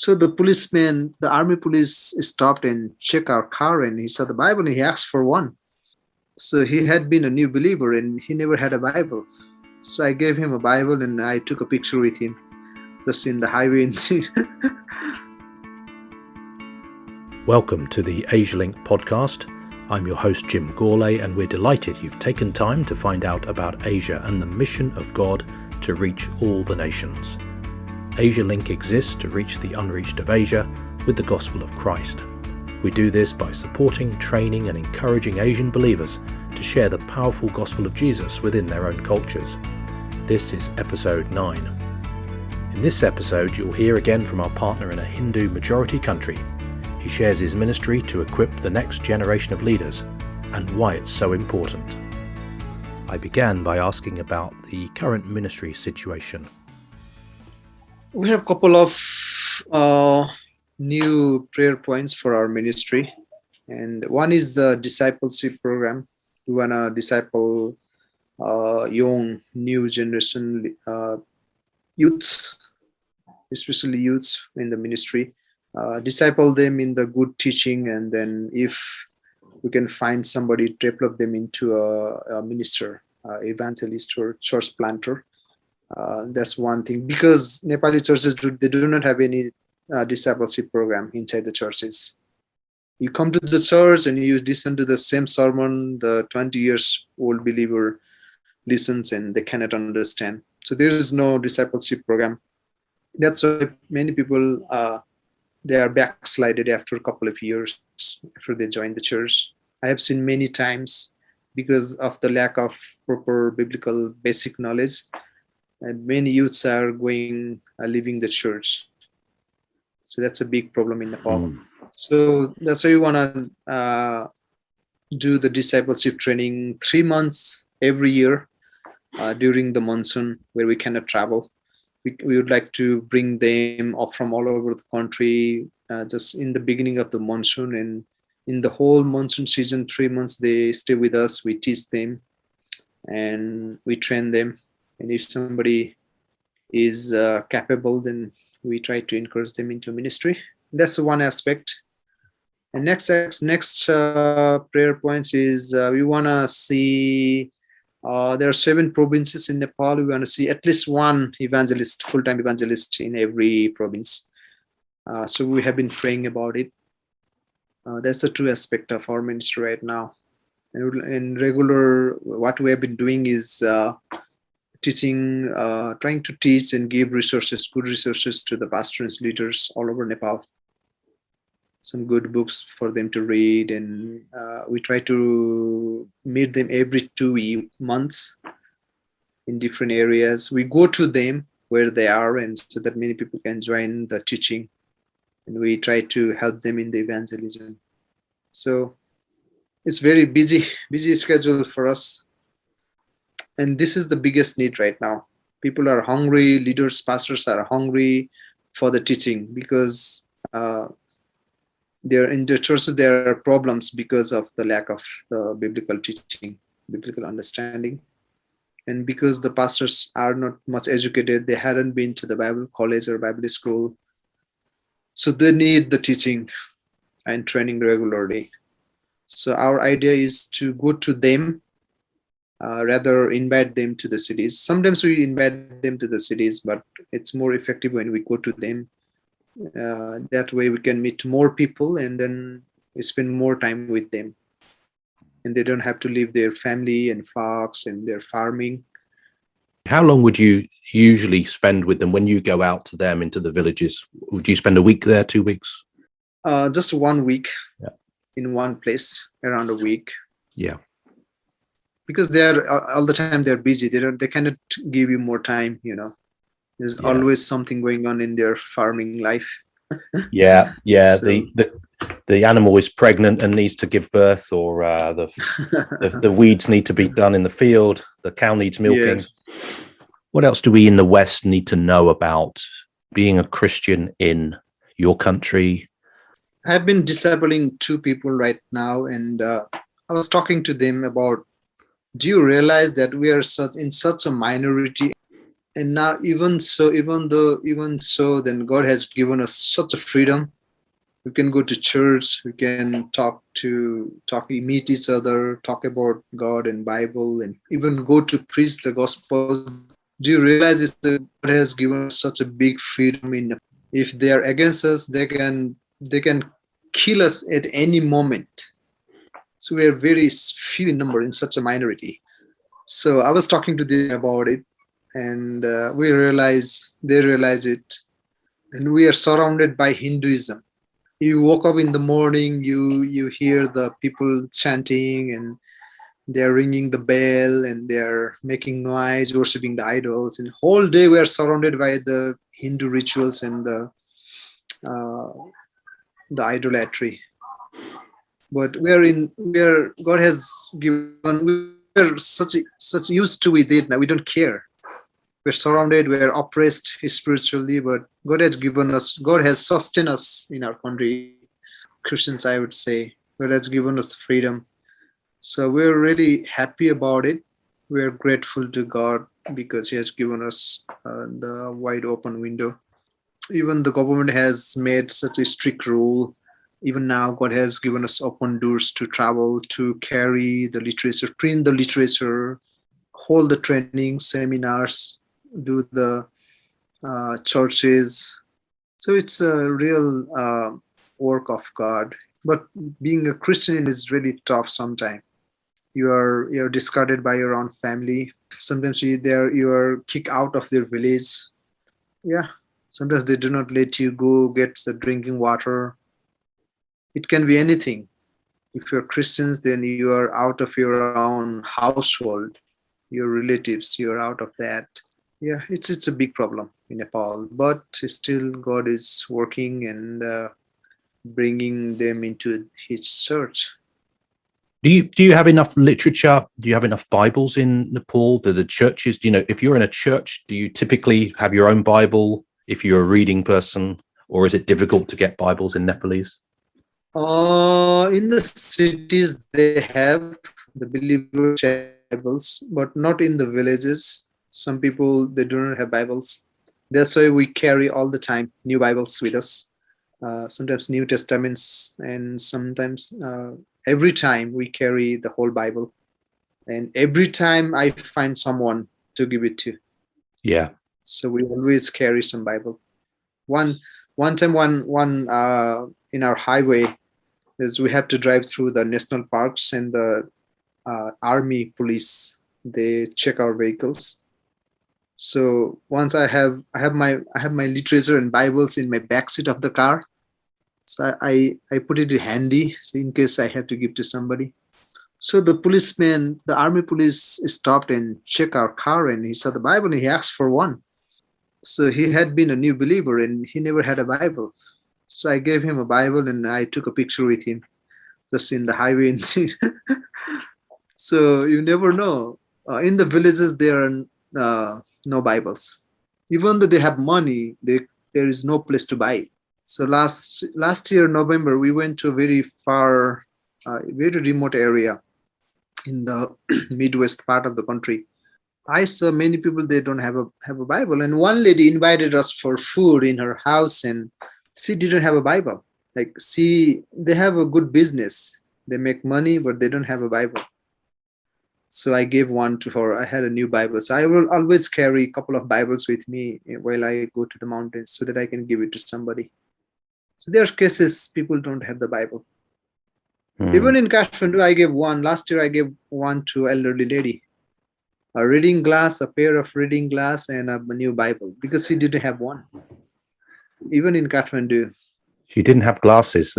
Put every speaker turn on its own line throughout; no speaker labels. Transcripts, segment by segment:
So the army police stopped and checked our car, and he saw the Bible and he asked for one. So he had been a new believer and he never had a Bible. So I gave him a Bible and I took a picture with him just in the highway.
Welcome to the AsiaLink podcast. I'm your host Jim Gourlay, and we're delighted you've taken time to find out about Asia and the mission of God to reach all the nations. AsiaLink exists to reach the unreached of Asia with the gospel of Christ. We do this by supporting, training and encouraging Asian believers to share the powerful gospel of Jesus within their own cultures. This is episode 9. In this episode, you'll hear again from our partner in a Hindu majority country. He shares his ministry to equip the next generation of leaders and why it's so important. I began by asking about the current ministry situation.
We have a couple of new prayer points for our ministry. And one is the discipleship program. We want to disciple young, new generation youths, especially youths in the ministry. Disciple them in the good teaching, and then if we can find somebody to develop them into a minister, evangelist or church planter. That's one thing, because Nepali churches they do not have any discipleship program inside the churches. You come to the church and you listen to the same sermon the 20 years old believer listens and they cannot understand. So there is no discipleship program. That's why many people they are backslided after a couple of years after they join the church. I have seen many times because of the lack of proper biblical basic knowledge. And many youths are leaving the church. So that's a big problem in Nepal. So that's why we want to do the discipleship training 3 months every year during the monsoon where we cannot travel. We would like to bring them up from all over the country just in the beginning of the monsoon, and in the whole monsoon season, 3 months they stay with us. We teach them and we train them. And if somebody is capable, then we try to encourage them into ministry. That's one aspect. And next prayer points is we want to see there are 7 provinces in Nepal. We want to see at least one evangelist, full-time evangelist in every province. So we have been praying about it. That's the true aspect of our ministry right now. And in regular, what we have been doing is teaching, trying to teach and give resources, good resources to the pastors and leaders all over Nepal. Some good books for them to read, and we try to meet them every 2 months in different areas. We go to them where they are, and so that many people can join the teaching, and we try to help them in the evangelism. So it's very busy schedule for us. And this is the biggest need right now. People are hungry, leaders, pastors are hungry for the teaching, because in the churches there are problems because of the lack of the biblical teaching, biblical understanding. And because the pastors are not much educated, they hadn't been to the Bible college or Bible school. So they need the teaching and training regularly. So our idea is to go to them, rather invite them to the cities. Sometimes we invite them to the cities, but it's more effective when we go to them. That way we can meet more people and then spend more time with them. And they don't have to leave their family and flocks and their farming.
How long would you usually spend with them when you go out to them into the villages? Would you spend a week there, 2 weeks?
Just 1 week in one place, around a week.
Yeah.
Because they're all the time they're busy. They cannot give you more time, There's always something going on in their farming life.
Yeah. So, the animal is pregnant and needs to give birth, or the weeds need to be done in the field. The cow needs milking. Yes. What else do we in the West need to know about being a Christian in your country?
I've been discipling 2 people right now, and I was talking to them about, do you realize that we are in such a minority And now, even so, then God has given us such a freedom. We can go to church, we can we meet each other, talk about God and Bible, and even go to preach the gospel. Do you realize God has given us such a big freedom? In if they are against us, they can kill us at any moment. So we are very few in number, in such a minority. So I was talking to them about it, and they realize it, and we are surrounded by Hinduism. You woke up in the morning, you hear the people chanting, and they're ringing the bell, and they're making noise, worshiping the idols, and whole day we are surrounded by the Hindu rituals and uh, the idolatry. But God has given, we're such used to with it now, we don't care. We're surrounded, we're oppressed spiritually, but God has sustained us in our country, Christians, I would say. God has given us freedom. So we're really happy about it. We're grateful to God because He has given us the wide open window. Even the government has made such a strict rule. Even now, God has given us open doors to travel, to carry the literature, print the literature, hold the training seminars, do the churches. So it's a real work of God. But being a Christian is really tough sometimes. You're discarded by your own family. Sometimes you are kicked out of their village. Yeah. Sometimes they do not let you go get the drinking water. It can be anything. If you're Christians, then you are out of your own household, your relatives, you're out of that. Yeah, it's a big problem in Nepal, but still God is working and bringing them into His church.
Do you have enough literature? Do you have enough Bibles in Nepal? Do the churches, if you're in a church, do you typically have your own Bible if you're a reading person, or is it difficult to get Bibles in Nepalese?
In the cities, they have the believers have Bibles, but not in the villages. Some people, they do not have Bibles. That's why we carry all the time new Bibles with us. Sometimes New Testaments, and sometimes every time we carry the whole Bible. And every time I find someone to give it to.
Yeah.
So we always carry some Bible. One one time one in our highway is we have to drive through the national parks, and the army police, they check our vehicles. So once I have my literature and Bibles in my back seat of the car. So I put it handy, so in case I have to give to somebody. So the army police stopped and checked our car, and he saw the Bible and he asked for one. So he had been a new believer and he never had a Bible. So I gave him a Bible and I took a picture with him just in the highway. So you never know. In the villages, there are no Bibles. Even though they have money, there is no place to buy it. So last year, November, we went to a very far, very remote area in the Midwest part of the country. I saw many people, they don't have a Bible, and one lady invited us for food in her house, and she didn't have a Bible. Like, they have a good business, they make money, but they don't have a Bible. So I gave one to her. I had a new Bible, so I will always carry a couple of Bibles with me while I go to the mountains, so that I can give it to somebody. So there are cases people don't have the Bible. Even in Kathmandu, I gave one. Last year, I gave one to elderly lady. A reading glass, a pair of reading glass, and a new Bible, because she didn't have one. Even in Kathmandu.
She didn't have glasses.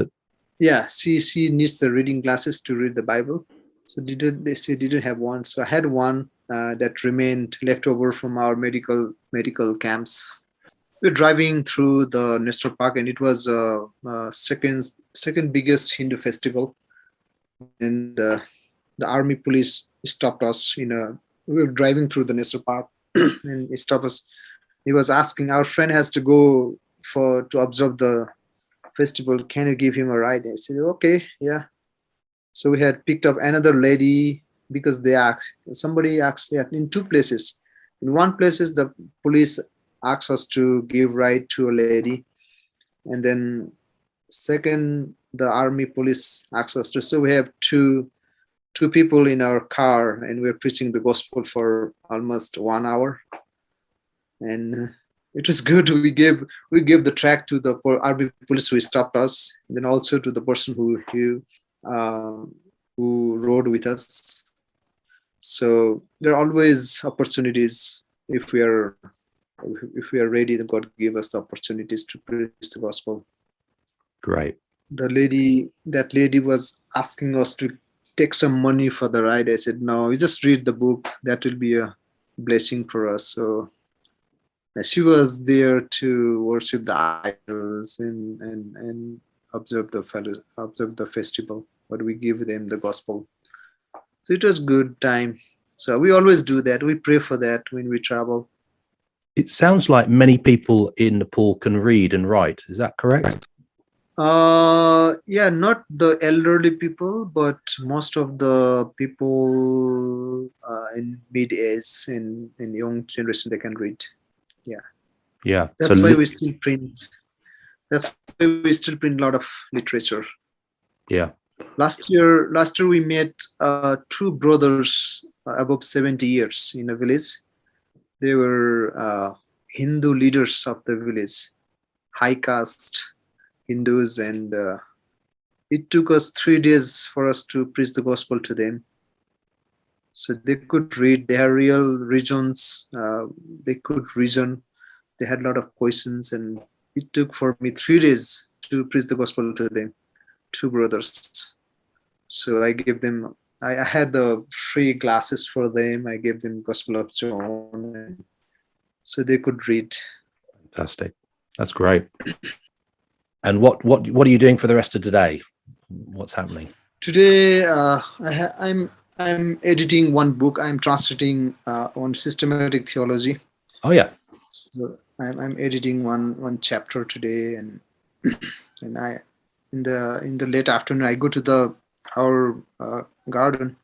Yeah, she needs the reading glasses to read the Bible. So she didn't have one. So I had one that remained left over from our medical camps. We're driving through the national park, and it was second biggest Hindu festival. And the army police stopped us. We were driving through the national park, and he stopped us. He was asking, our friend has to go to observe the festival. Can you give him a ride? I said, okay, yeah. So we had picked up another lady, because somebody asked, yeah, in two places. In one places, the police asks us to give ride to a lady, and then second, the army police asks us to. So we have two people in our car, and we're preaching the gospel for almost 1 hour, and it was good. We gave the track to the army police who stopped us, and then also to the person who rode with us. So there are always opportunities if we are ready. Then God give us the opportunities to preach the gospel.
Great.
That lady was asking us to take some money for the ride. I said, no, you just read the book. That will be a blessing for us. So she was there to worship the idols and observe the festival, but we give them the gospel. So it was good time. So we always do that. We pray for that when we travel.
It sounds like many people in Nepal can read and write. Is that correct?
Yeah, not the elderly people, but most of the people in mid-age and in young generation, they can read. Yeah.
Yeah.
That's why we still print. That's why we still print a lot of literature.
Yeah.
Last year we met two brothers above 70 years in a village. They were Hindu leaders of the village, high caste Hindus, and it took us 3 days for us to preach the gospel to them. So they could read. They had real regions. They could reason. They had a lot of questions, and it took for me 3 days to preach the gospel to them, two brothers. So I gave them. I had the free glasses for them. I gave them Gospel of John, and so they could read.
Fantastic. That's great. And what are you doing for the rest of today? What's happening
today? I'm editing one book. I'm translating on systematic theology.
Oh yeah.
So I'm editing one chapter today, and I in the late afternoon I go to our garden,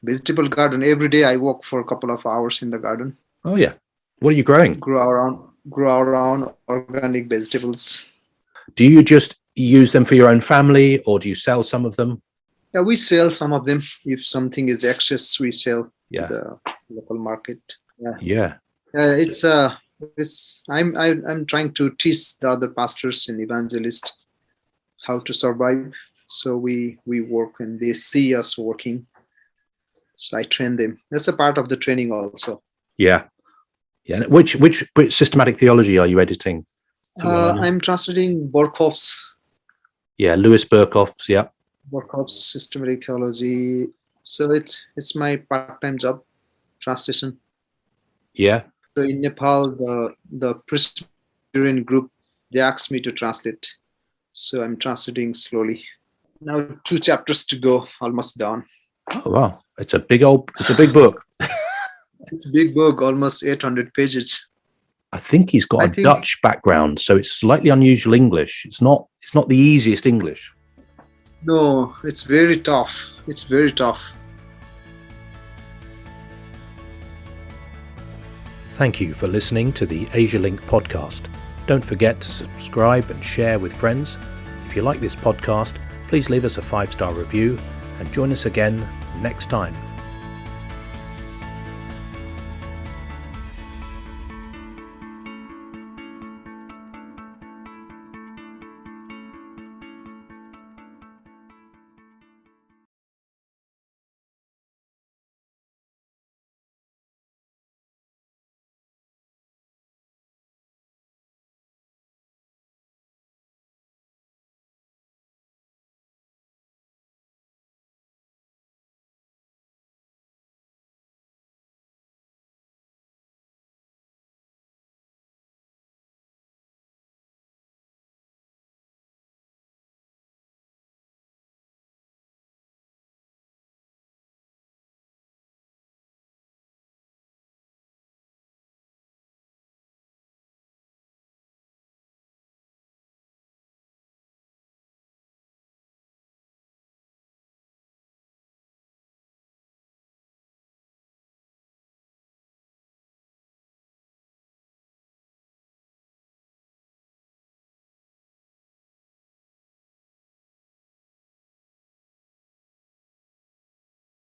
vegetable garden. Every day I walk for a couple of hours in the garden.
Oh yeah. What are you growing?
Grow around organic vegetables.
Do you just use them for your own family, or do you sell some of them?
Yeah, we sell some of them. If something is excess, we sell
Yeah.
to the local market.
Yeah.
I'm trying to teach the other pastors and evangelists how to survive. So we work and they see us working. So I train them. That's a part of the training also.
Yeah. Yeah. And which systematic theology are you editing?
I'm translating Borkhoff's.
Yeah, Louis Berkhoff's. Yeah.
Borkhoff's systematic theology. So it's my part-time job, translation.
Yeah.
So in Nepal, the Presbyterian group, they asked me to translate. So I'm translating slowly. Now 2 chapters to go, almost done.
Oh wow, it's a big book.
It's a big book, almost 800 pages.
I think he's got a Dutch background, so it's slightly unusual English. It's not the easiest English.
No, it's very tough. It's very tough.
Thank you for listening to the Asia Link podcast. Don't forget to subscribe and share with friends. If you like this podcast, please leave us a 5-star review and join us again next time.